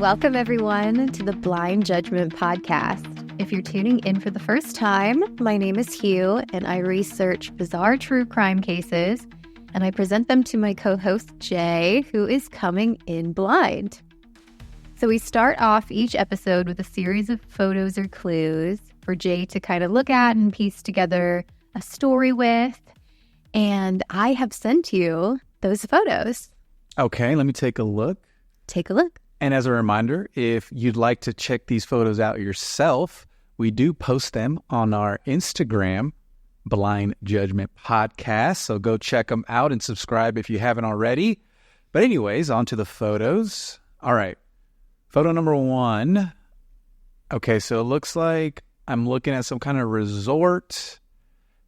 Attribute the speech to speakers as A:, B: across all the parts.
A: Welcome, everyone, to the Blind Judgment Podcast. If you're tuning in for the first time, my name is Hue, and I research bizarre true crime cases, and I present them to my co-host, Jay, who is coming in blind. So we start off each episode with a series of photos or clues for Jay to kind of look at and piece together a story with, and I have sent you those photos.
B: Okay, let me take a look.
A: Take a look.
B: And as a reminder, if you'd like to check these photos out yourself, we do post them on our Instagram, Blind Judgment Podcast. So go check them out and subscribe if you haven't already. But anyways, on to the photos. All right. Photo number 1. Okay, so it looks like I'm looking at some kind of resort.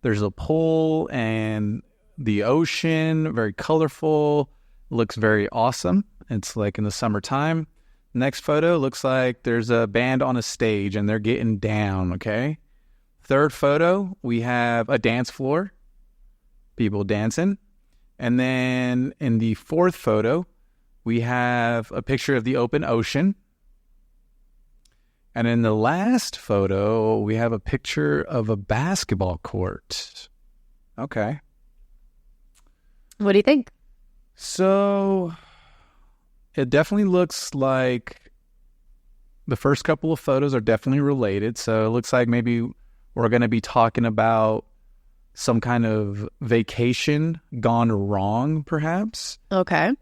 B: There's a pool and the ocean, very colorful, looks very awesome. It's like in the summertime. Next photo looks like there's a band on a stage and they're getting down, okay? Third photo, we have a dance floor, people dancing. And then in the fourth photo, we have a picture of the open ocean. And in the last photo, we have a picture of a basketball court. Okay.
A: What do you think?
B: So it definitely looks like the first couple of photos are definitely related. So it looks like maybe we're going to be talking about some kind of vacation gone wrong, perhaps.
A: Okay.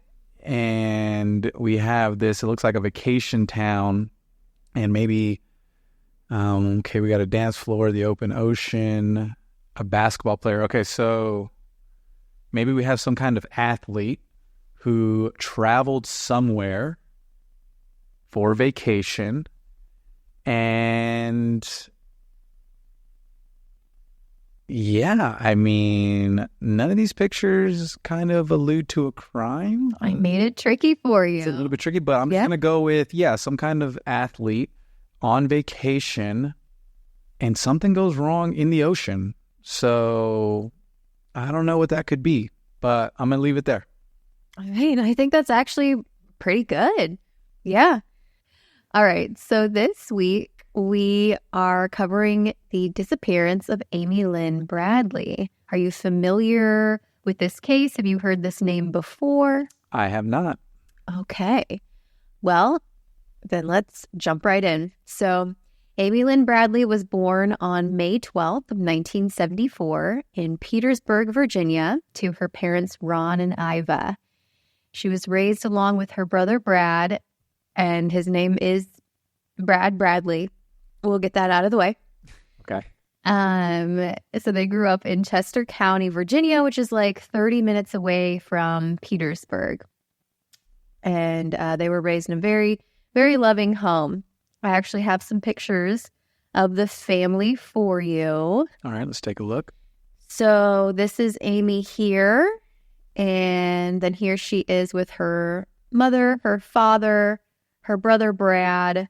B: And we have this, it looks like a vacation town. And maybe, okay, we got a dance floor, the open ocean, a basketball player. Okay, so maybe we have some kind of athlete who traveled somewhere for vacation, and yeah, I mean, none of these pictures kind of allude to a crime.
A: I made it tricky for you.
B: It's a little bit tricky, but I'm just going to go with, some kind of athlete on vacation, and something goes wrong in the ocean. So I don't know what that could be, but I'm going to leave it there.
A: All right, I think that's actually pretty good. Yeah. All right, so this week we are covering the disappearance of Amy Lynn Bradley. Are you familiar with this case? Have you heard this name before?
B: I have not.
A: Okay. Well, then let's jump right in. So Amy Lynn Bradley was born on May 12th of 1974 in Petersburg, Virginia, to her parents Ron and Iva. She was raised along with her brother Brad, and his name is Brad Bradley. We'll get that out of the way.
B: Okay.
A: So they grew up in Chester County, Virginia, which is like 30 minutes away from Petersburg. And they were raised in a very, very loving home. I actually have some pictures of the family for you.
B: All right, let's take a look.
A: So this is Amy here. And then here she is with her mother, her father, her brother Brad,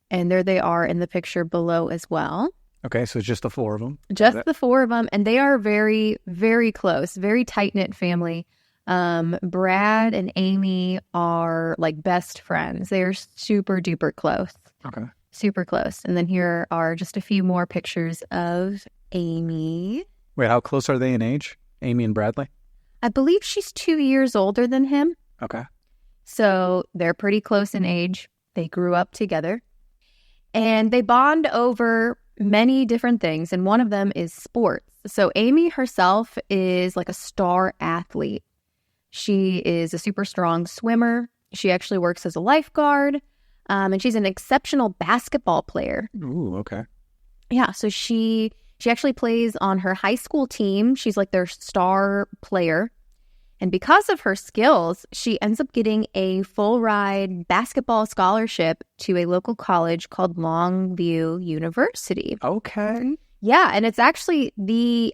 A: and there they are in the picture below as well.
B: Okay, so it's just the 4 of them.
A: Just the 4 of them, and they are very, very close, very tight-knit family. Brad and Amy are like best friends. They are super duper close.
B: Okay.
A: Super close. And then here are just a few more pictures of Amy.
B: Wait, how close are they in age, Amy and Bradley?
A: I believe she's 2 years older than him.
B: Okay.
A: So they're pretty close in age. They grew up together. And they bond over many different things. And one of them is sports. So Amy herself is like a star athlete. She is a super strong swimmer. She actually works as a lifeguard. And she's an exceptional basketball player.
B: Ooh, okay.
A: Yeah, so she actually plays on her high school team. She's like their star player. And because of her skills, she ends up getting a full-ride basketball scholarship to a local college called Longview University.
B: Okay.
A: Yeah, and it's actually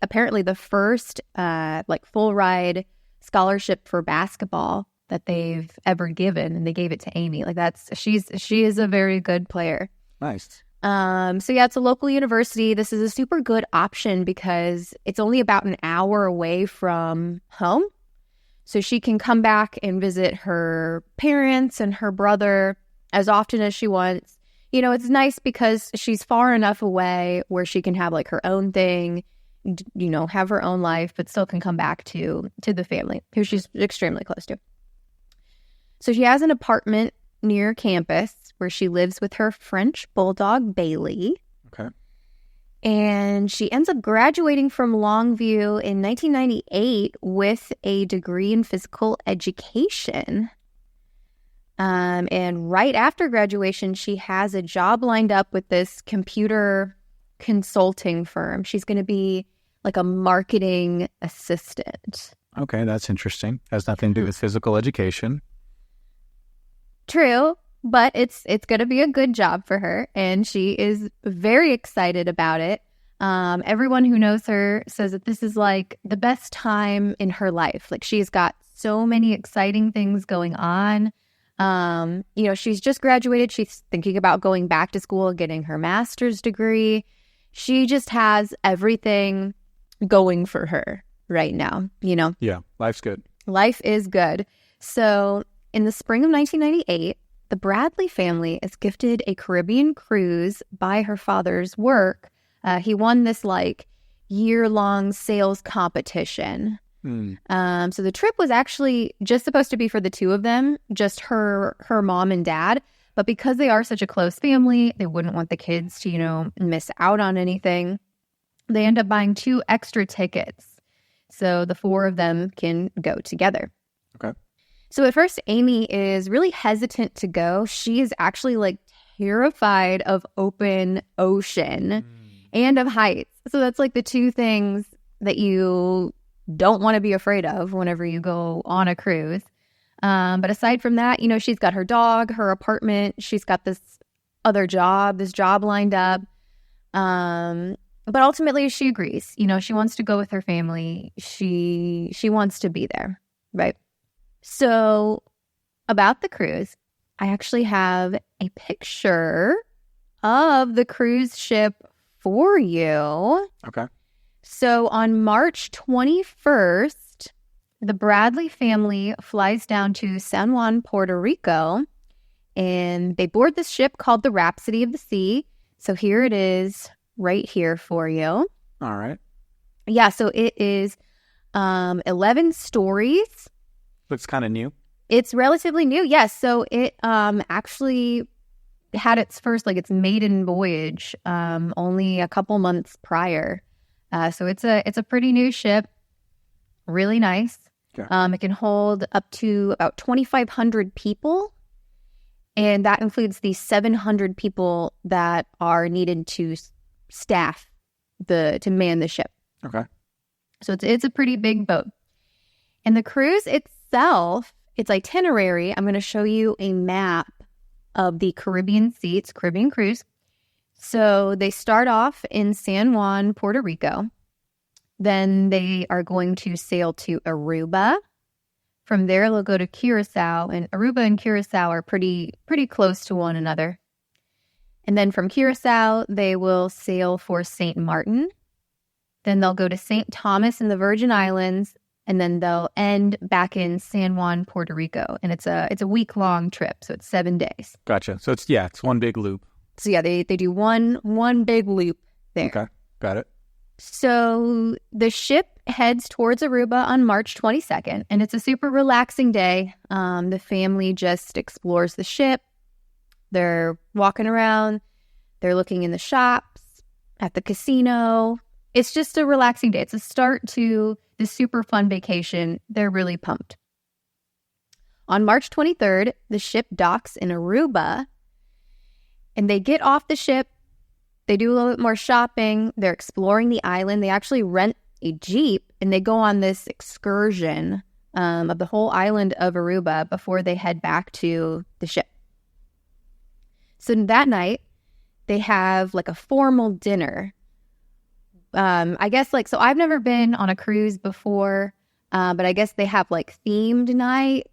A: apparently the first full-ride scholarship for basketball that they've ever given, and they gave it to Amy. She is a very good player.
B: Nice.
A: So yeah, it's a local university. This is a super good option because it's only about an hour away from home. So she can come back and visit her parents and her brother as often as she wants. You know, it's nice because she's far enough away where she can have like her own thing, you know, have her own life, but still can come back to the family who she's extremely close to. So she has an apartment near campus where she lives with her French bulldog, Bailey.
B: Okay.
A: And she ends up graduating from Longview in 1998 with a degree in physical education. And right after graduation, she has a job lined up with this computer consulting firm. She's going to be like a marketing assistant.
B: Okay, that's interesting. Has nothing to do with physical education.
A: True, but it's going to be a good job for her, and she is very excited about it. Everyone who knows her says that this is like the best time in her life. Like, she's got so many exciting things going on. You know, she's just graduated. She's thinking about going back to school and getting her master's degree. She just has everything going for her right now, you know?
B: Yeah, life's good.
A: Life is good. So in the spring of 1998, the Bradley family is gifted a Caribbean cruise by her father's work. He won this like year-long sales competition. So the trip was actually just supposed to be for the two of them, just her mom and dad. But because they are such a close family, they wouldn't want the kids to, you know, miss out on anything. They end up buying 2 extra tickets so the 4 of them can go together.
B: Okay.
A: So at first, Amy is really hesitant to go. She is actually like terrified of open ocean and of heights. So that's like the 2 things that you don't want to be afraid of whenever you go on a cruise. But aside from that, you know, she's got her dog, her apartment. She's got this job lined up. But ultimately, she agrees. You know, she wants to go with her family. She wants to be there, right? So about the cruise, I actually have a picture of the cruise ship for you.
B: Okay.
A: So on March 21st, the Bradley family flies down to San Juan, Puerto Rico, and they board this ship called the Rhapsody of the Sea. So here it is right here for you.
B: All right.
A: Yeah, so it is 11 stories.
B: Looks kind of new.
A: It's relatively new, yes. So it actually had its first, like its maiden voyage only a couple months prior. So it's a pretty new ship, really nice.
B: Okay.
A: It can hold up to about 2,500 people, and that includes the 700 people that are needed to staff to man the ship.
B: Okay.
A: So it's a pretty big boat. And the cruise itself, its itinerary, I'm going to show you a map of the Caribbean Sea. It's Caribbean cruise. So they start off in San Juan, Puerto Rico. Then they are going to sail to Aruba. From there, they'll go to Curacao. And Aruba and Curacao are pretty close to one another. And then from Curacao, they will sail for St. Martin. Then they'll go to St. Thomas in the Virgin Islands. And then they'll end back in San Juan, Puerto Rico. And it's a week-long trip, so it's 7 days.
B: Gotcha. So it's one big loop.
A: So yeah, they do one big loop there.
B: Okay, got it.
A: So the ship heads towards Aruba on March 22nd, and it's a super relaxing day. The family just explores the ship. They're walking around. They're looking in the shops, at the casino. It's just a relaxing day. It's a start to this super fun vacation. They're really pumped. On March 23rd, the ship docks in Aruba, and they get off the ship. They do a little bit more shopping. They're exploring the island. They actually rent a Jeep, and they go on this excursion of the whole island of Aruba before they head back to the ship. So that night, they have like a formal dinner. I guess so I've never been on a cruise before, but I guess they have like themed nights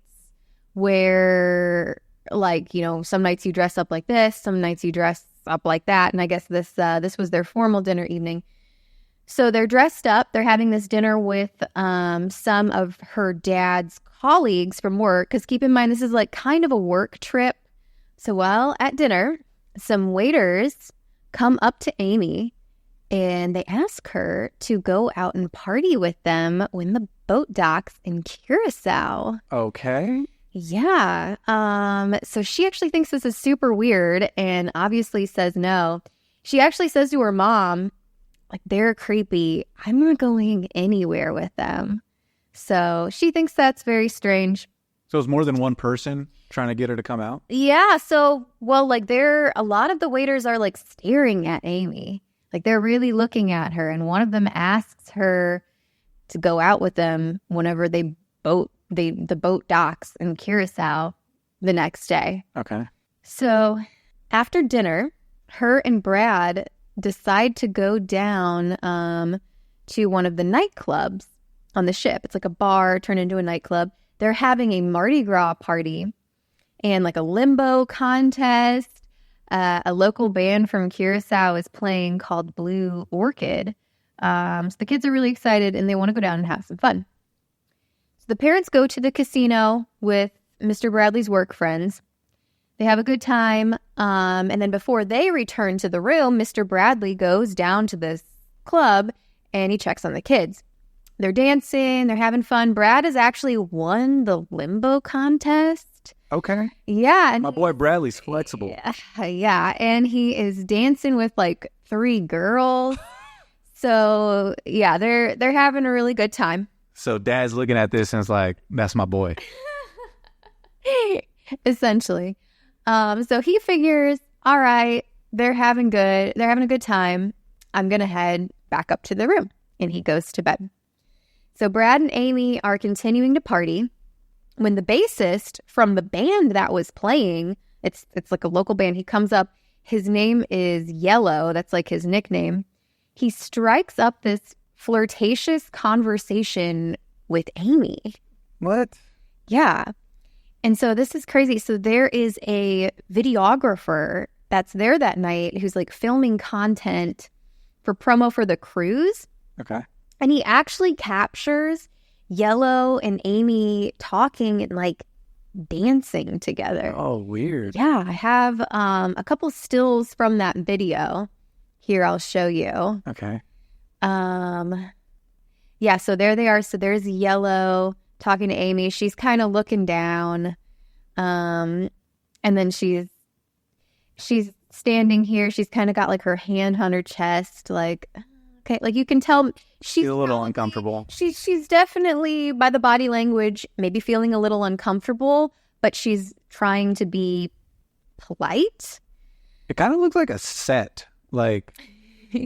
A: where like, you know, some nights you dress up like this, some nights you dress up like that. And I guess this was their formal dinner evening. So they're dressed up. They're having this dinner with some of her dad's colleagues from work. Because keep in mind, this is like kind of a work trip. So while at dinner, some waiters come up to Amy and they ask her to go out and party with them when the boat docks in Curacao.
B: Okay.
A: Yeah. So she actually thinks this is super weird and obviously says no. She actually says to her mom, like, they're creepy. I'm not going anywhere with them. So she thinks that's very strange.
B: So it's more than one person trying to get her to come out?
A: Yeah. So, well, like a lot of the waiters are like staring at Amy. Like they're really looking at her. And one of them asks her to go out with them whenever the boat docks in Curacao the next day.
B: Okay.
A: So after dinner, her and Brad decide to go down to one of the nightclubs on the ship. It's like a bar turned into a nightclub. They're having a Mardi Gras party and like a limbo contest. A local band from Curacao is playing called Blue Orchid. So the kids are really excited and they want to go down and have some fun. So the parents go to the casino with Mr. Bradley's work friends. They have a good time. And then before they return to the room, Mr. Bradley goes down to this club and he checks on the kids. They're dancing. They're having fun. Brad has actually won the limbo contest.
B: Okay.
A: Yeah. And
B: my boy Bradley's flexible.
A: Yeah. And he is dancing with like 3 girls. So, yeah, they're having a really good time.
B: So dad's looking at this and it's like, that's my boy.
A: Essentially. So he figures, all right, they're having a good time. I'm going to head back up to the room. And he goes to bed. So Brad and Amy are continuing to party when the bassist from the band that was playing, it's like a local band, he comes up. His name is Yellow. That's like his nickname. He strikes up this flirtatious conversation with Amy.
B: What?
A: Yeah. And so this is crazy. So there is a videographer that's there that night who's like filming content for promo for the cruise.
B: Okay.
A: And he actually captures Yellow and Amy talking and like dancing together.
B: Oh, weird.
A: Yeah, I have a couple stills from that video. Here, I'll show you.
B: Okay.
A: Yeah, so there they are. So there's Yellow talking to Amy. She's kind of looking down. And then she's standing here. She's kind of got like her hand on her chest, like, okay, like you can tell she's
B: a little uncomfortable.
A: She's definitely, by the body language, maybe feeling a little uncomfortable, but she's trying to be polite.
B: It kind of looks like a set, like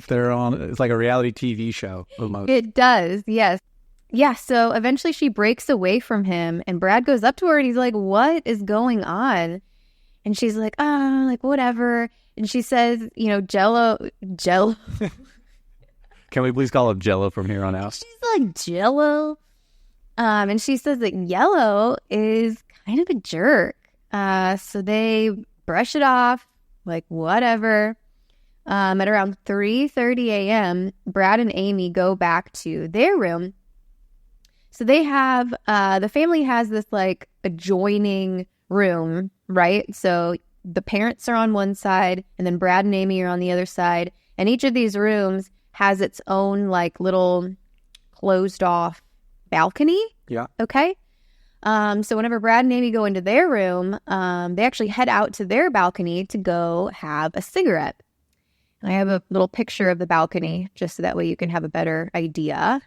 B: they're on. It's like a reality TV show almost.
A: It does, yes. Yeah, so eventually she breaks away from him, and Brad goes up to her, and he's like, "What is going on?" And she's like, "Oh, like whatever." And she says, "You know, Jello."
B: Can we please call him Jello from here on out?
A: She's like, Jello. And she says that Yellow is kind of a jerk. So they brush it off, like whatever. At around 3:30 a.m., Brad and Amy go back to their room. So they have, the family has this like adjoining room, right? So the parents are on one side and then Brad and Amy are on the other side. And each of these rooms has its own like little closed off balcony. Yeah. Okay. So whenever Brad and Amy go into their room, they actually head out to their balcony to go have a cigarette. And I have a little picture of the balcony just so that way you can have a better idea.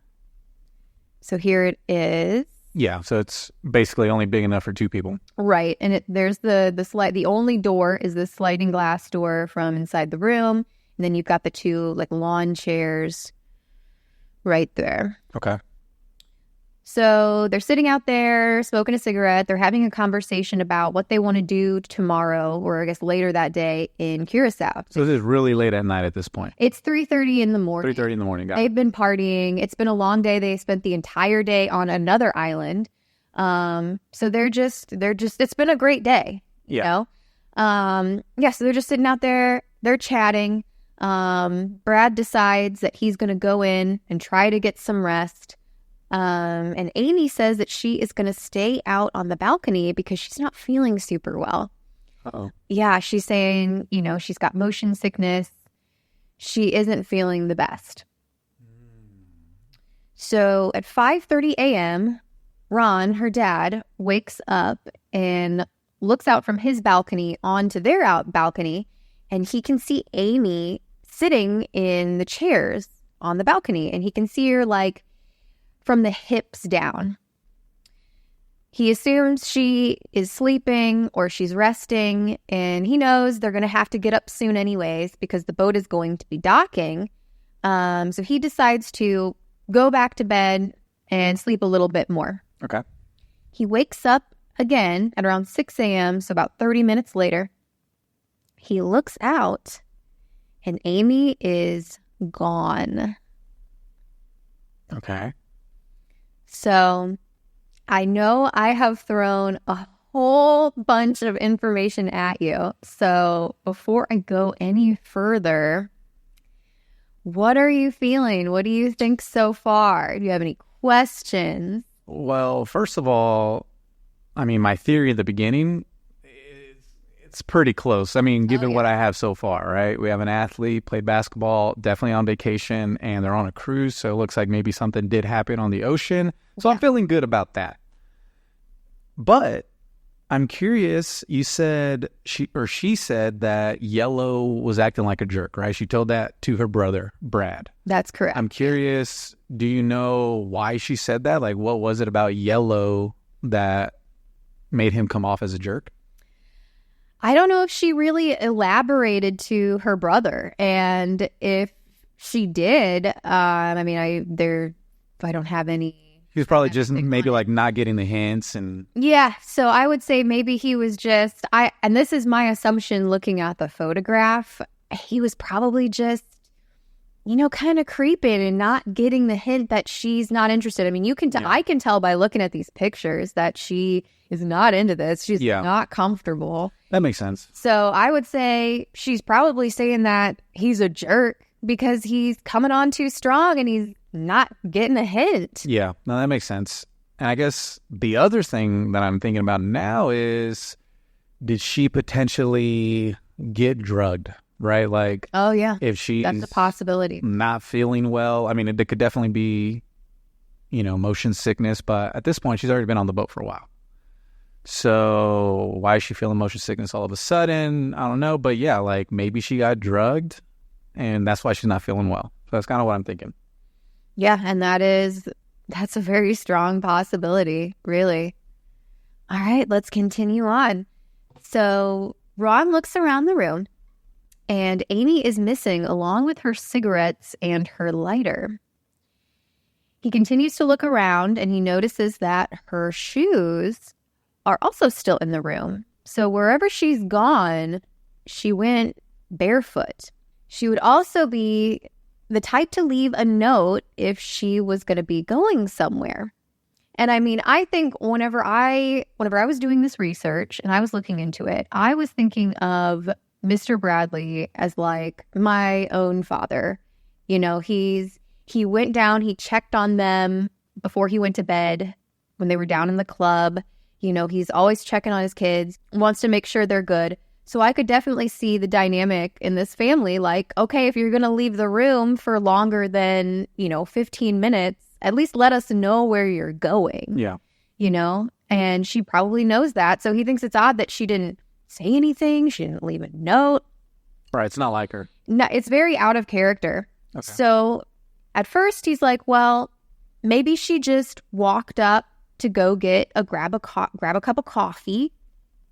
A: So here it is.
B: Yeah, so it's basically only big enough for 2 people.
A: Right. And there's the only door is the sliding glass door from inside the room. And then you've got the 2 like lawn chairs right there.
B: Okay.
A: So they're sitting out there smoking a cigarette. They're having a conversation about what they want to do tomorrow, or I guess later that day in Curacao.
B: So this is really late at night at this point.
A: It's 3:30 in the morning.
B: 3:30 in the morning.
A: They've been partying. It's been a long day. They spent the entire day on another island. So they're just it's been a great day. You know? Yeah, so they're just sitting out there. They're chatting. Brad decides that he's going to go in and try to get some rest. And Amy says that she is going to stay out on the balcony because she's not feeling super well.
B: Uh-oh.
A: Yeah, she's saying, she's got motion sickness. She isn't feeling the best. So at 5:30 a.m., Ron, her dad, wakes up and looks out from his balcony onto their out balcony, and he can see Amy sitting in the chairs on the balcony, and he can see her like from the hips down. He assumes she is sleeping or she's resting, and he knows they're going to have to get up soon anyways because the boat is going to be docking. So he decides to go back to bed and sleep a little bit more.
B: Okay.
A: He wakes up again at around 6 a.m., so about 30 minutes later. He looks out, and Amy is gone.
B: Okay.
A: So I know I have thrown a whole bunch of information at you. So before I go any further, what are you feeling? What do you think so far? Do you have any questions?
B: Well, first of all, I mean, my theory at the beginning is it's pretty close. I mean, given what I have so far, right? We have an athlete, played basketball, definitely on vacation, and they're on a cruise. So it looks like maybe something did happen on the ocean. So I'm feeling good about that. But I'm curious, you said she said that Yellow was acting like a jerk, right? She told that to her brother, Brad.
A: That's correct.
B: I'm curious, do you know why she said that? Like, what was it about Yellow that made him come off as a jerk?
A: I don't know if she really elaborated to her brother. And if she did, I don't have any.
B: He was probably just maybe like not getting the hints and...
A: Yeah, so I would say maybe he was just... and this is my assumption looking at the photograph. He was probably just, kind of creeping and not getting the hint that she's not interested. I mean, you can I can tell by looking at these pictures that she is not into this. She's not comfortable.
B: That makes sense.
A: So I would say she's probably saying that he's a jerk because he's coming on too strong and he's not getting a hint.
B: Yeah, no, that makes sense. And I guess the other thing that I'm thinking about now is, did she potentially get drugged, right? Like,
A: oh yeah,
B: if she's
A: that's a possibility.
B: Not feeling well. I mean, it could definitely be, motion sickness. But at this point, she's already been on the boat for a while. So why is she feeling motion sickness all of a sudden? I don't know. But yeah, like maybe she got drugged, and that's why she's not feeling well. So that's kind of what I'm thinking.
A: Yeah, and that's a very strong possibility, really. All right, let's continue on. So Ron looks around the room, and Amy is missing along with her cigarettes and her lighter. He continues to look around, and he notices that her shoes are also still in the room. So wherever she's gone, she went barefoot. She would also be the type to leave a note if she was going to be going somewhere. And I mean, I think whenever I was doing this research and I was looking into it, I was thinking of Mr. Bradley as like my own father. He went down, he checked on them before he went to bed when they were down in the club. He's always checking on his kids, wants to make sure they're good. So I could definitely see the dynamic in this family. Like, okay, if you're going to leave the room for longer than, 15 minutes, at least let us know where you're going.
B: Yeah.
A: And she probably knows that. So he thinks it's odd that she didn't say anything. She didn't leave a note.
B: Right. It's not like her.
A: No, it's very out of character. Okay. So at first he's like, well, maybe she just walked up to go grab a cup of coffee.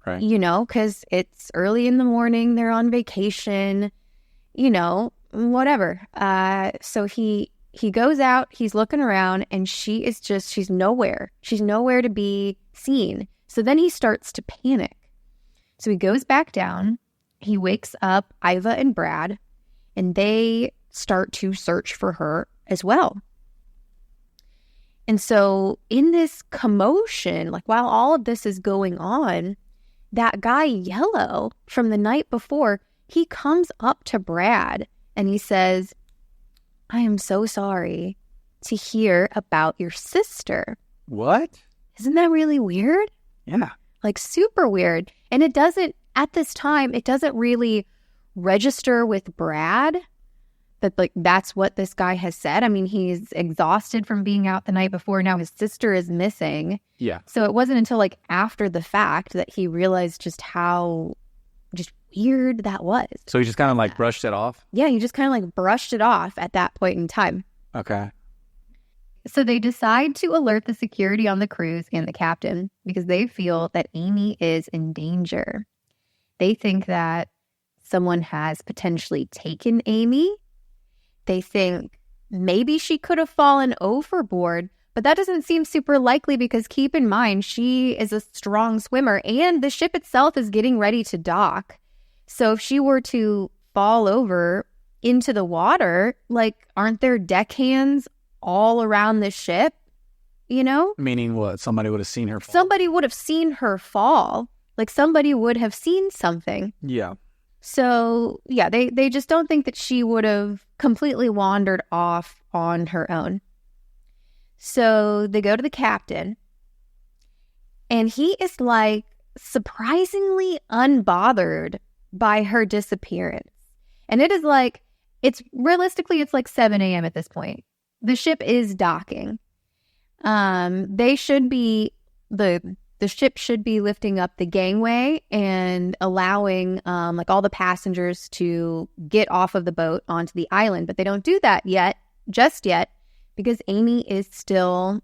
B: Right.
A: Because it's early in the morning, they're on vacation, whatever. So he goes out, he's looking around, and she's nowhere. She's nowhere to be seen. So then he starts to panic. So he goes back down, he wakes up Iva and Brad, and they start to search for her as well. And so in this commotion, like while all of this is going on, that guy Yellow from the night before, he comes up to Brad and he says, I am so sorry to hear about your sister.
B: What?
A: Isn't that really weird?
B: Yeah.
A: Like super weird. And it doesn't at this time, it doesn't really register with Brad that like that's what this guy has said. I mean, he's exhausted from being out the night before. Now his sister is missing.
B: Yeah.
A: So it wasn't until like after the fact that he realized just how just weird that was.
B: So he just kind of like brushed it off?
A: Yeah, he just kind of like brushed it off at that point in time.
B: Okay.
A: So they decide to alert the security on the cruise and the captain because they feel that Amy is in danger. They think that someone has potentially taken Amy. They think maybe she could have fallen overboard, but that doesn't seem super likely because keep in mind, she is a strong swimmer and the ship itself is getting ready to dock. So if she were to fall over into the water, like, aren't there deckhands all around the ship, you know?
B: Meaning what? Somebody would have seen her fall?
A: Somebody would have seen her fall. Like, somebody would have seen something.
B: Yeah.
A: So, yeah, they just don't think that she would have completely wandered off on her own. So they go to the captain, and he is, like, surprisingly unbothered by her disappearance. And it is like, it's like 7 a.m. at this point. The ship is docking. They should be, the ship should be lifting up the gangway and allowing like all the passengers to get off of the boat onto the island. But they don't do that just yet, because Amy is still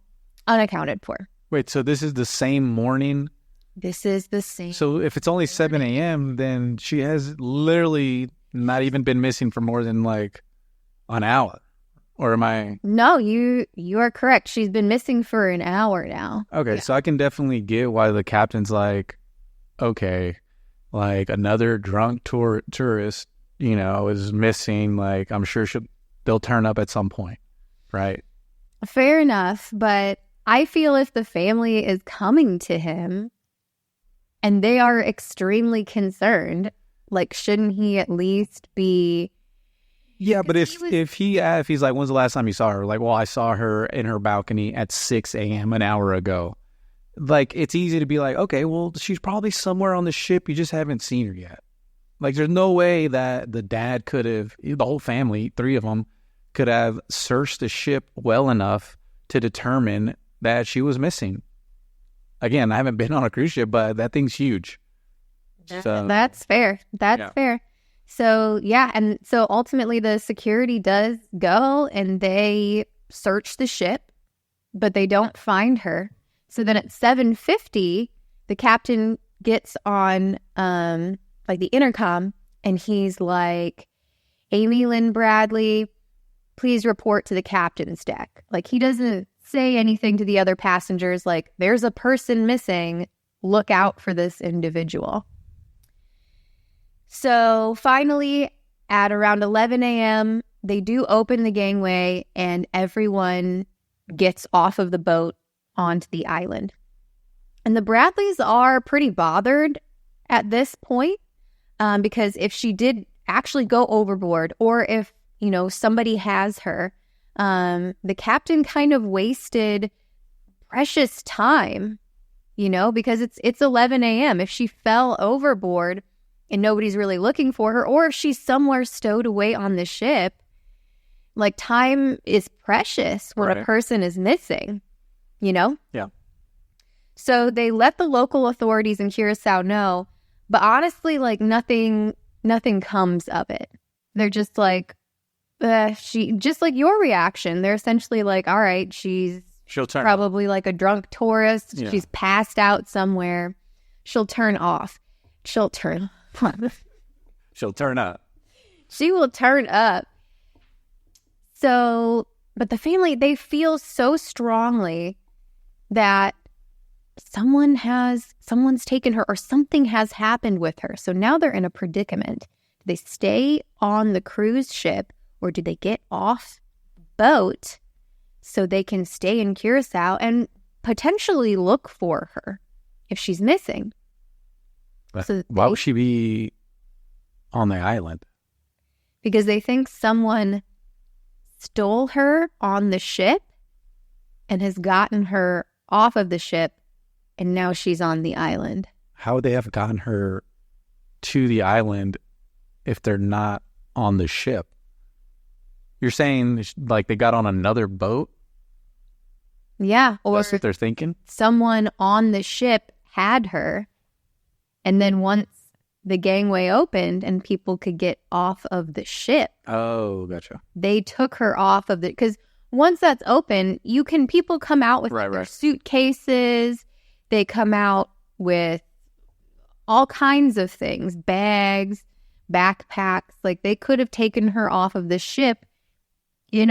A: unaccounted for.
B: Wait, so this is the same morning?
A: This is the same.
B: So if it's only 7 a.m., then she has literally not even been missing for more than like an hour. Or am I? No,
A: you are correct. She's been missing for an hour now.
B: Okay, yeah. So I can definitely get why the captain's like, okay, like another drunk tourist, you know, is missing. Like, I'm sure they'll turn up at some point, right?
A: Fair enough, but I feel if the family is coming to him and they are extremely concerned, like, shouldn't he at least be?
B: Yeah, but if he's like, when's the last time you saw her? Like, well, I saw her in her balcony at 6 a.m. an hour ago. Like, it's easy to be like, okay, well, she's probably somewhere on the ship. You just haven't seen her yet. Like, there's no way that the dad could have, the whole family, 3 of them, could have searched the ship well enough to determine that she was missing. Again, I haven't been on a cruise ship, but that thing's huge. So,
A: that's fair. That's fair. So, yeah, and so ultimately the security does go and they search the ship, but they don't find her. So then at 7:50, the captain gets on like the intercom and he's like, Amy Lynn Bradley, please report to the captain's deck. Like, he doesn't say anything to the other passengers like, there's a person missing, look out for this individual. So finally, at around 11 a.m., they do open the gangway and everyone gets off of the boat onto the island. And the Bradleys are pretty bothered at this point because if she did actually go overboard or if, you know, somebody has her, the captain kind of wasted precious time, you know, because it's 11 a.m. If she fell overboard and nobody's really looking for her, or if she's somewhere stowed away on the ship, like, time is precious when a person is missing, you know?
B: Yeah.
A: So they let the local authorities in Curacao know, but honestly, like, nothing comes of it. They're just like, just like your reaction. They're essentially like, all right, she'll turn probably off. Like a drunk tourist. Yeah. She's passed out somewhere. She'll turn off. She'll turn
B: up.
A: She will turn up. So, but the family, they feel so strongly that someone's taken her or something has happened with her. So now they're in a predicament. Do they stay on the cruise ship or do they get off boat so they can stay in Curacao and potentially look for her if she's missing? So
B: why would she be on the island?
A: Because they think someone stole her on the ship and has gotten her off of the ship, and now she's on the island.
B: How would they have gotten her to the island if they're not on the ship? You're saying like they got on another boat?
A: Yeah. Or
B: that's what they're thinking?
A: Someone on the ship had her. And then once the gangway opened and people could get off of the ship.
B: Oh, gotcha.
A: They took her off of because once that's open, people come out with their suitcases. They come out with all kinds of things, bags, backpacks. Like they could have taken her off of the ship in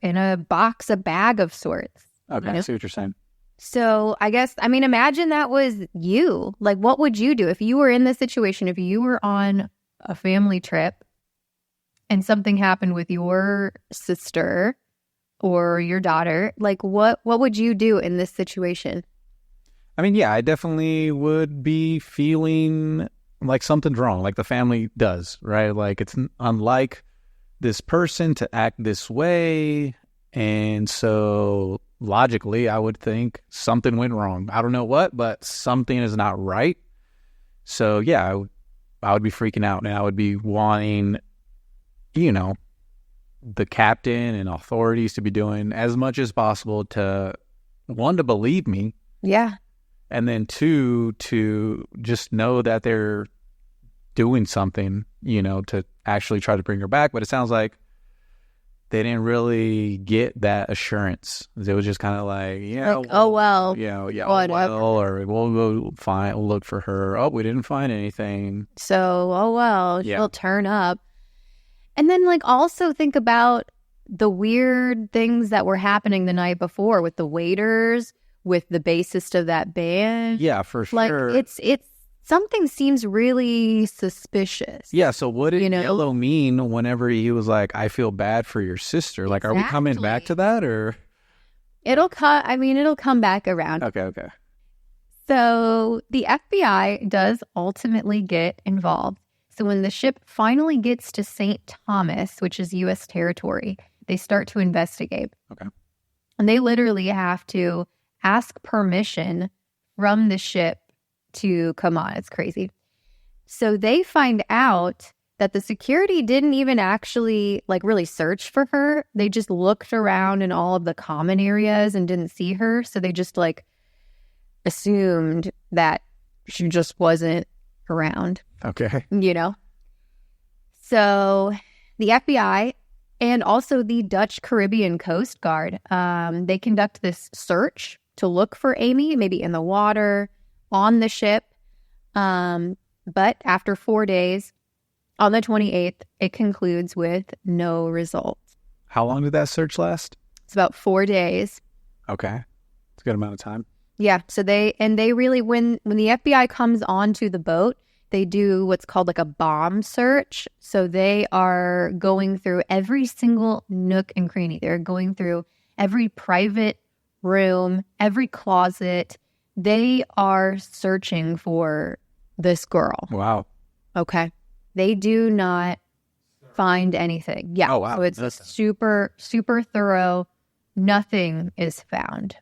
A: a box, a bag of sorts.
B: Okay, I see what you're saying.
A: So imagine that was you. Like, what would you do if you were in this situation? If you were on a family trip and something happened with your sister or your daughter, like what would you do in this situation?
B: I mean, yeah, I definitely would be feeling like something's wrong, like the family does, right? Like it's unlike this person to act this way. And so logically, I would think something went wrong. I don't know what, but something is not right. So yeah, I would be freaking out, and I would be wanting, the captain and authorities to be doing as much as possible to, one, to believe me.
A: Yeah.
B: And then two, to just know that they're doing something, to actually try to bring her back. But it sounds like they didn't really get that assurance. It was just kind of like, whatever. Or we'll go we'll look for her. Oh, we didn't find anything.
A: So, she'll turn up. And then, also think about the weird things that were happening the night before with the waiters, with the bassist of that band.
B: Yeah, for sure.
A: It's something seems really suspicious.
B: Yeah, so what did Yellow mean whenever he was like, I feel bad for your sister? Like, Are we coming back to that, or?
A: It'll come back around.
B: Okay.
A: So the FBI does ultimately get involved. So when the ship finally gets to St. Thomas, which is U.S. territory, they start to investigate.
B: Okay.
A: And they literally have to ask permission from the ship to come on. It's crazy. So they find out that the security didn't even actually really search for her. They just looked around in all of the common areas and didn't see her. So they just assumed that she just wasn't around.
B: Okay.
A: So the FBI and also the Dutch Caribbean Coast Guard, they conduct this search to look for Amy, maybe in the water, on the ship. But after 4 days, on the 28th, it concludes with no results.
B: How long did that search last?
A: It's about 4 days.
B: Okay. It's a good amount of time.
A: Yeah. So they really, when the FBI comes onto the boat, they do what's called a bomb search. So they are going through every single nook and cranny. They're going through every private room, every closet. They are searching for this girl.
B: Wow.
A: Okay. They do not find anything. Yeah.
B: Oh, wow.
A: So it's super, super thorough. Nothing is found.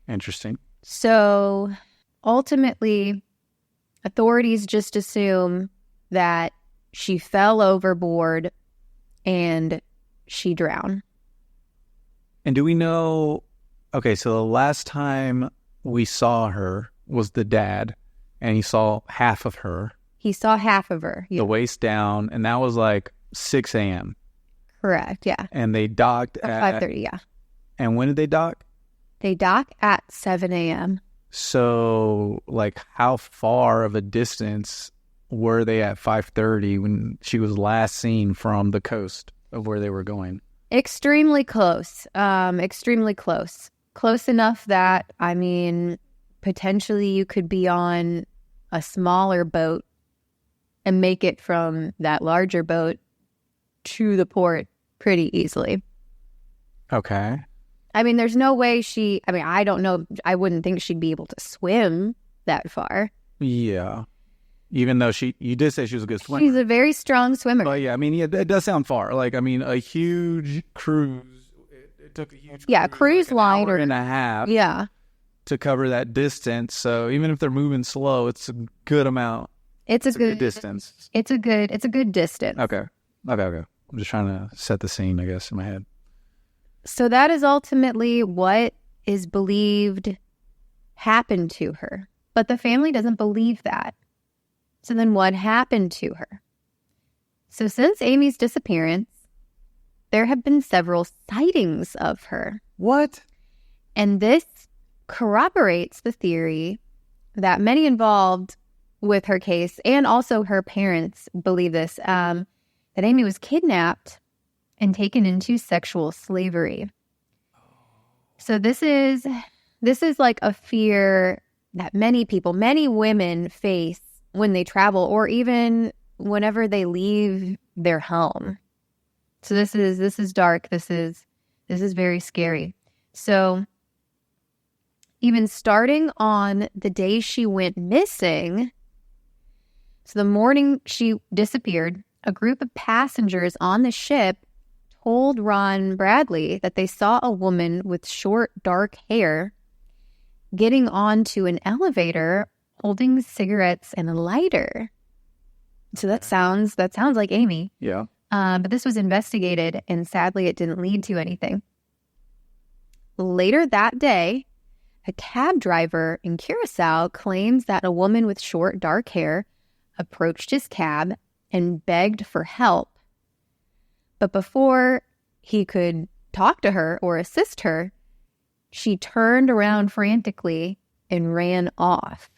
B: Interesting.
A: So ultimately, authorities just assume that she fell overboard and she drowned.
B: And do we know... Okay, so the last time we saw her was the dad, and he saw half of her.
A: He saw half of her. Yeah.
B: The waist down, and that was 6 a.m.
A: Correct, yeah.
B: And they docked at
A: 5:30, yeah.
B: And when did they dock?
A: They dock at 7 a.m.
B: So, how far of a distance were they at 5:30 when she was last seen from the coast of where they were going?
A: Extremely close. Extremely close. Close enough that, potentially you could be on a smaller boat and make it from that larger boat to the port pretty easily.
B: Okay.
A: There's no way I don't know. I wouldn't think she'd be able to swim that far.
B: Yeah. Even though you did say she was a good swimmer.
A: She's a very strong swimmer.
B: But yeah, it does sound far. A huge cruise. It took a huge
A: cruise line
B: hour and a half.
A: Yeah.
B: To cover that distance. So even if they're moving slow, it's a good amount
A: It's a good
B: distance.
A: It's a good distance.
B: Okay. I'm just trying to set the scene, I guess, in my head.
A: So that is ultimately what is believed happened to her. But the family doesn't believe that. So then what happened to her? So since Amy's disappearance, there have been several sightings of her.
B: What?
A: And this corroborates the theory that many involved with her case, and also her parents believe this, that Amy was kidnapped and taken into sexual slavery. So this is like a fear that many people, many women face when they travel or even whenever they leave their home. So this is dark. This is very scary. So even starting on the day she went missing, so the morning she disappeared, a group of passengers on the ship told Ron Bradley that they saw a woman with short, dark hair getting onto an elevator holding cigarettes and a lighter. So that sounds like Amy.
B: Yeah.
A: But this was investigated, and sadly it didn't lead to anything. Later that day, a cab driver in Curacao claims that a woman with short, dark hair approached his cab and begged for help. But before he could talk to her or assist her, she turned around frantically and ran off.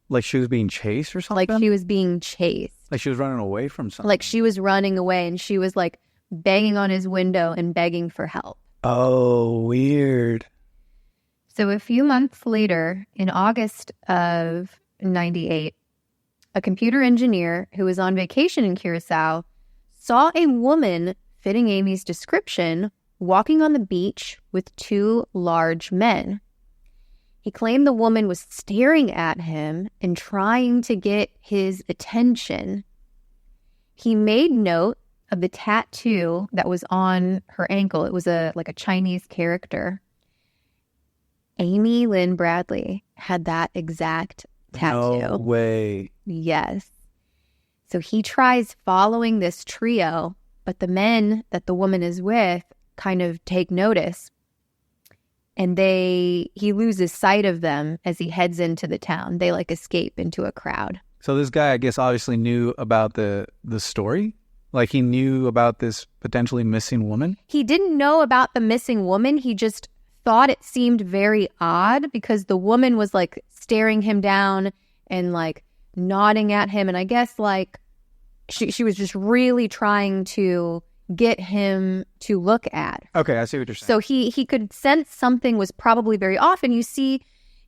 B: Like she was being chased or something?
A: Like she was being chased.
B: Like she was running away from something?
A: Like she was running away, and she was like banging on his window and begging for help.
B: Oh, weird.
A: So a few months later, in August of 98, a computer engineer who was on vacation in Curacao saw a woman fitting Amy's description walking on the beach with two large men. He claimed the woman was staring at him and trying to get his attention. He made note of the tattoo that was on her ankle. It was like a Chinese character. Amy Lynn Bradley had that exact tattoo.
B: No way.
A: Yes. So he tries following this trio, but the men that the woman is with kind of take notice. And he loses sight of them as he heads into the town. They like escape into a crowd.
B: So this guy, I guess, obviously knew about the story? Like he knew about this potentially missing woman?
A: He didn't know about the missing woman. He just thought it seemed very odd because the woman was like staring him down and like nodding at him. And I guess like she was just really trying to get him to look at.
B: Okay, I see what you're saying.
A: So he could sense something was probably very off. And you see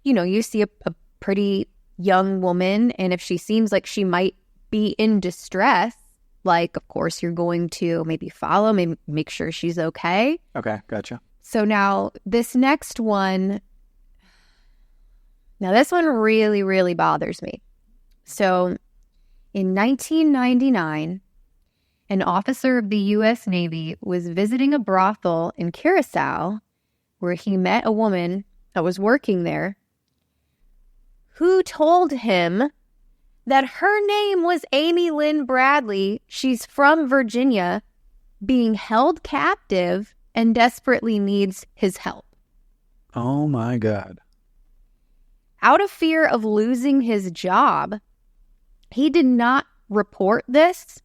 A: a pretty young woman, and if she seems like she might be in distress, like, of course, you're going to maybe follow, maybe make sure she's okay.
B: Okay, gotcha.
A: So now this next one, this one really, really bothers me. So in 1999, an officer of the U.S. Navy was visiting a brothel in Curacao where he met a woman that was working there who told him that her name was Amy Lynn Bradley. She's from Virginia, being held captive and desperately needs his help.
B: Oh my God.
A: Out of fear of losing his job, he did not report this.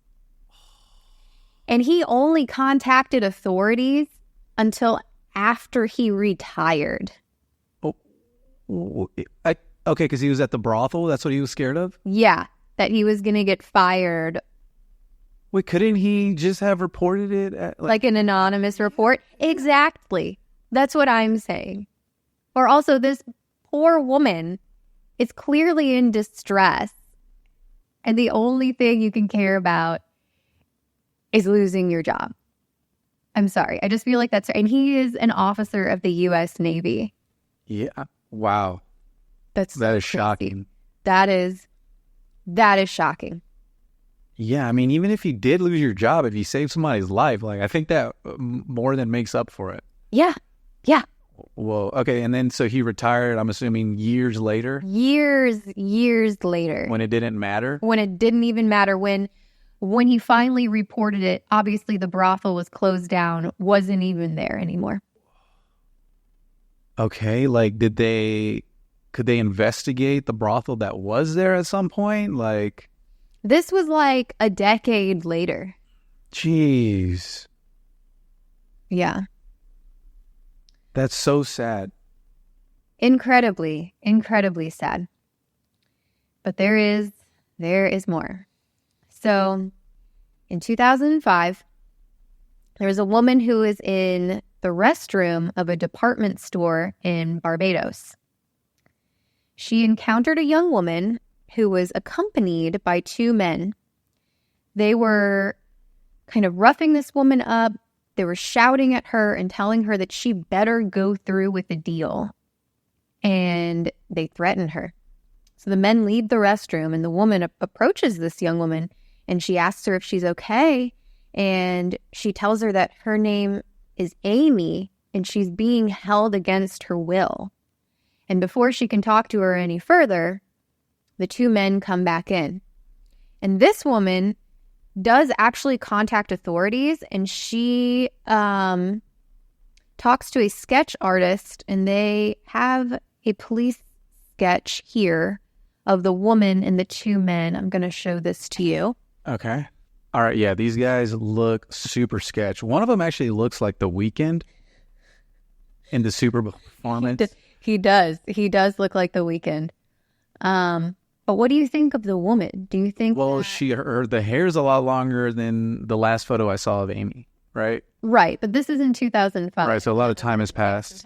A: And he only contacted authorities until after he retired.
B: Okay, because he was at the brothel? That's what he was scared of?
A: Yeah, that he was going to get fired.
B: Wait, couldn't he just have reported it?
A: Like an anonymous report? Exactly. That's what I'm saying. Or also, this poor woman is clearly in distress. And the only thing you can care about is losing your job. I'm sorry. I just feel like that's... And he is an officer of the U.S. Navy.
B: Yeah. Wow.
A: That
B: is shocking.
A: That is shocking.
B: Yeah, I mean, even if you did lose your job, if you saved somebody's life, like I think that more than makes up for it.
A: Yeah. Yeah.
B: Whoa. Okay. And then so he retired, I'm assuming years later?
A: Years later.
B: When it didn't matter?
A: When it didn't even matter. When he finally reported it, obviously the brothel was closed down, wasn't even there anymore.
B: Okay. Like, could they investigate the brothel that was there at some point? Like,
A: this was like a decade later.
B: Jeez.
A: Yeah.
B: That's so sad.
A: Incredibly sad. But there is more. So in 2005, there was a woman who was in the restroom of a department store in Barbados. She encountered a young woman who was accompanied by two men. They were kind of roughing this woman up. They were shouting at her and telling her that she better go through with the deal. And they threatened her. So the men leave the restroom and the woman approaches this young woman and she asks her if she's okay. And she tells her that her name is Amy and she's being held against her will. And before she can talk to her any further, the two men come back in. And this woman does actually contact authorities, and she talks to a sketch artist, and they have a police sketch here of the woman and the two men. I'm going to show this to you.
B: Okay. All right. Yeah, these guys look super sketch. One of them actually looks like The Weeknd in the Super Bowl performance.
A: He does. He does look like The Weeknd. But what do you think of the woman? Do you think?
B: Well, the hair's a lot longer than the last photo I saw of Amy, right?
A: Right, but this is in 2005.
B: Right, so a lot of time has passed.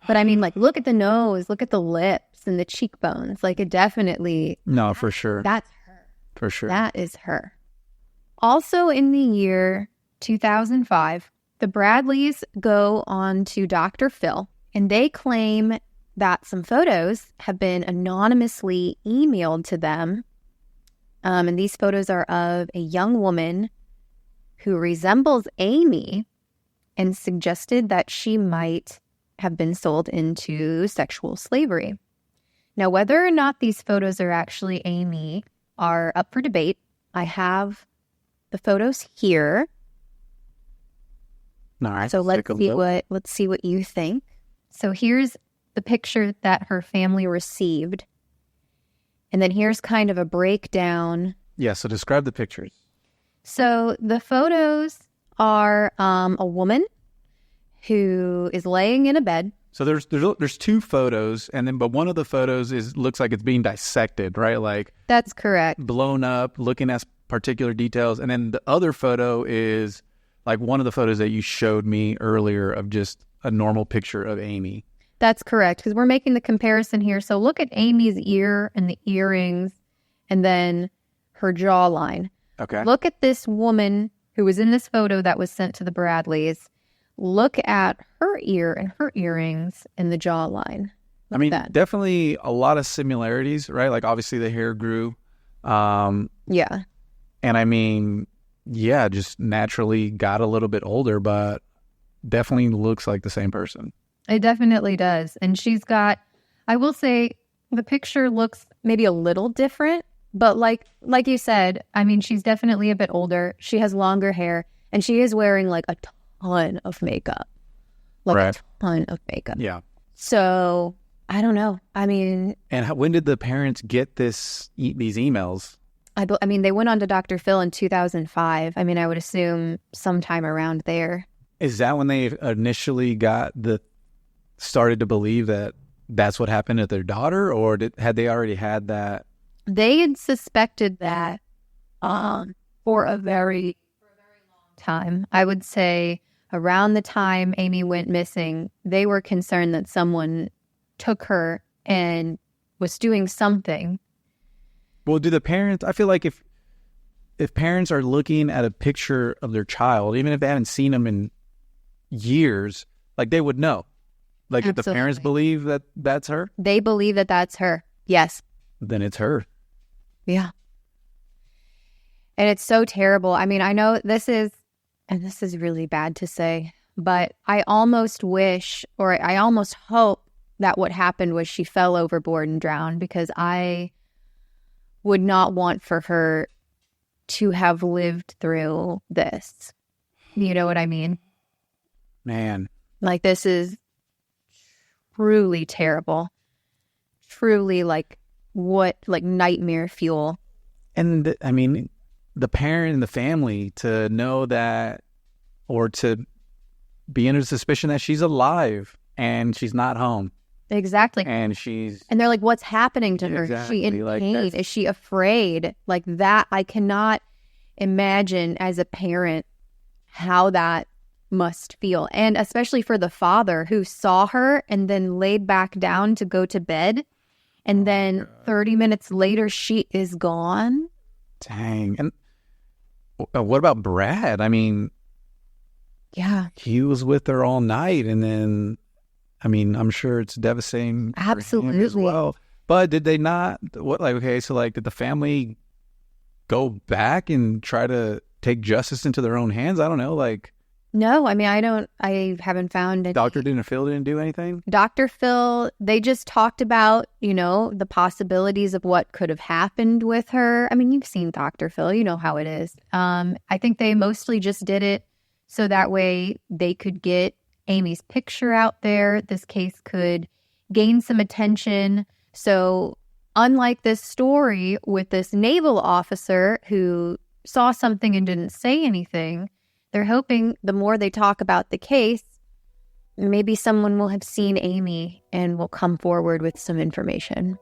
A: But I mean, like, look at the nose, look at the lips and the cheekbones. Like, it definitely.
B: No, for sure.
A: That's her.
B: For sure.
A: That is her. Also in the year 2005, the Bradleys go on to Dr. Phil, and they claim that some photos have been anonymously emailed to them. And these photos are of a young woman who resembles Amy and suggested that she might have been sold into sexual slavery. Now, whether or not these photos are actually Amy are up for debate. I have the photos here.
B: All right.
A: So let's see what you think. So here's the picture that her family received. And then here's kind of a breakdown.
B: Yeah, so describe the pictures.
A: So the photos are a woman who is laying in a bed.
B: So there's two photos, but one of the photos looks like it's being dissected, right? Like,
A: that's correct.
B: Blown up, looking at particular details. And then the other photo is like one of the photos that you showed me earlier of just a normal picture of Amy.
A: That's correct, because we're making the comparison here. So look at Amy's ear and the earrings and then her jawline.
B: Okay.
A: Look at this woman who was in this photo that was sent to the Bradleys. Look at her ear and her earrings and the jawline.
B: I mean, definitely a lot of similarities, right? Like, obviously the hair grew.
A: Yeah.
B: And I mean, yeah, just naturally got a little bit older, but definitely looks like the same person.
A: It definitely does. And she's got, I will say, the picture looks maybe a little different, but like you said, I mean, she's definitely a bit older. She has longer hair, and she is wearing like a ton of makeup.
B: Right.
A: A ton of makeup.
B: Yeah.
A: So, I don't know. I mean...
B: And when did the parents get these emails?
A: I mean, they went on to Dr. Phil in 2005. I mean, I would assume sometime around there.
B: Is that when they initially started to believe that that's what happened to their daughter, or had they already had that?
A: They had suspected that for a very long time. I would say around the time Amy went missing, they were concerned that someone took her and was doing something.
B: Well, do the parents, I feel like if parents are looking at a picture of their child, even if they haven't seen them in years, like, they would know. Like,
A: Absolutely.
B: If the parents believe that that's her?
A: They believe that that's her. Yes.
B: Then it's her.
A: Yeah. And it's so terrible. I mean, I know this is really bad to say, But I almost wish, or I almost hope that what happened was she fell overboard and drowned, because I would not want for her to have lived through this. You know what I mean?
B: Man.
A: Like, this is truly terrible. Truly, like, nightmare fuel.
B: And I mean, the parent and the family to know that, or to be under suspicion that she's alive and she's not home.
A: Exactly.
B: And
A: they're like, what's happening to her?
B: Exactly.
A: Is she in
B: like
A: pain? Is she afraid? Like that, I cannot imagine as a parent how that must feel. And especially for the father who saw her and then laid back down to go to bed. And then 30 minutes later, she is gone.
B: Dang. And what about Brad? I mean,
A: yeah,
B: he was with her all night, and then, I mean, I'm sure it's devastating.
A: Absolutely.
B: For him as well. But did they not? What? Like, okay, so like, did the family go back and try to take justice into their own hands? I don't know. Like,
A: no, I mean, I haven't found it.
B: Dr. Phil didn't do anything?
A: Dr. Phil, they just talked about, the possibilities of what could have happened with her. I mean, you've seen Dr. Phil, you know how it is. I think they mostly just did it so that way they could get Amy's picture out there. This case could gain some attention. So unlike this story with this naval officer who saw something and didn't say anything, they're hoping the more they talk about the case, maybe someone will have seen Amy and will come forward with some information.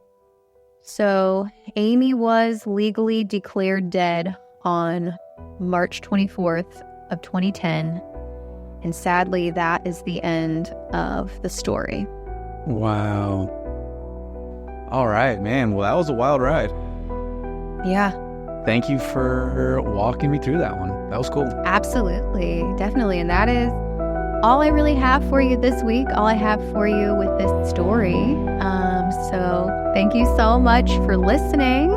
A: So Amy was legally declared dead on March 24th of 2010. And sadly, that is the end of the story.
B: Wow. All right, man. Well, that was a wild ride.
A: Yeah.
B: Thank you for walking me through that one. That was cool.
A: Absolutely. Definitely. And that is all I really have for you this week. All I have for you with this story. So thank you so much for listening.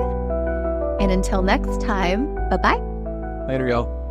A: And until next time, bye-bye.
B: Later, y'all.